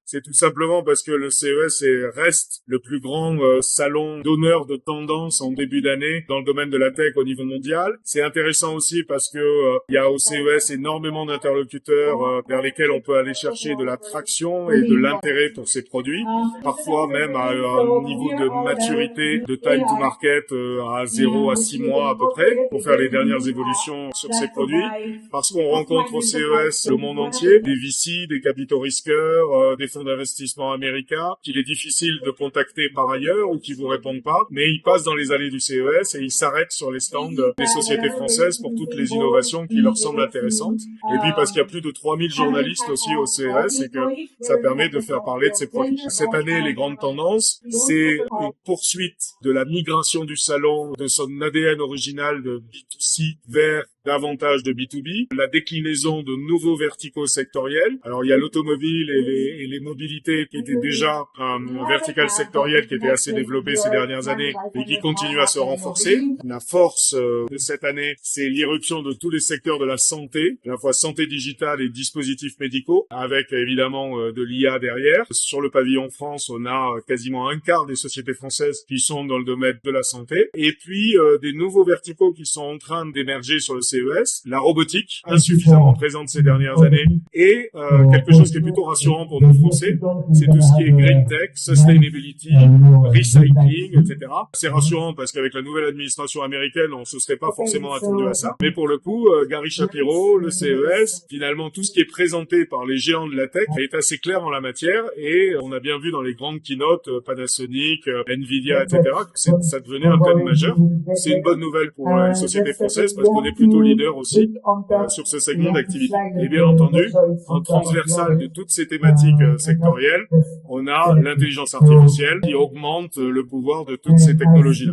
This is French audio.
C'est tout simplement parce que le CES reste le plus grand salon d'honneur de tendance en début d'année dans le domaine de la tech au niveau mondial. C'est intéressant aussi parce que il y a au CES énormément d'interlocuteurs vers lesquels on peut aller chercher de l'attraction et de l'intérêt pour ces produits, parfois même à un niveau de maturité, de time to market à 0 à 6 mois à peu près, pour faire les dernières évolutions sur ces produits, parce qu'on rencontre au CES le monde entier, des VC, des capitaux risqueurs, des fonds d'investissement américains, qu'il est difficile de contacter par ailleurs ou qui vous répondent pas, mais ils passent dans les allées du CES et ils s'arrêtent sur les stands des sociétés françaises pour toutes les innovations qui leur semblent intéressantes. Et puis parce qu'il y a plus de 3000 journalistes aussi au CES et que ça permet de faire parler de ces produits. Cette année, les grandes tendances, c'est une poursuite de la migration du salon, de son ADN original de B2C vers davantage de B2B, la déclinaison de nouveaux verticaux sectoriels. Alors il y a l'automobile et les mobilités qui étaient déjà un vertical sectoriel qui était assez développé ces dernières années et qui continue à se renforcer. La force de cette année, c'est l'irruption de tous les secteurs de la santé, à la fois santé digitale et dispositifs médicaux, avec évidemment de l'IA derrière. Sur le pavillon France, on a quasiment un quart des sociétés françaises qui sont dans le domaine de la santé. Et puis des nouveaux verticaux qui sont en train d'émerger sur le CES, la robotique, insuffisamment présente ces dernières années, et quelque chose qui est plutôt rassurant pour nous Français, c'est tout ce qui est green tech, sustainability, recycling, etc. C'est rassurant parce qu'avec la nouvelle administration américaine, on se serait pas forcément attendu à ça. Mais pour le coup, Gary Shapiro, le CES, finalement tout ce qui est présenté par les géants de la tech est assez clair en la matière, et on a bien vu dans les grandes keynotes, Panasonic, Nvidia, etc., que ça devenait un thème majeur. C'est une bonne nouvelle pour les sociétés françaises parce qu'on est plutôt leader aussi sur ce segment d'activité. Et bien entendu, en transversal de toutes ces thématiques sectorielles, on a l'intelligence artificielle qui augmente le pouvoir de toutes ces technologies-là.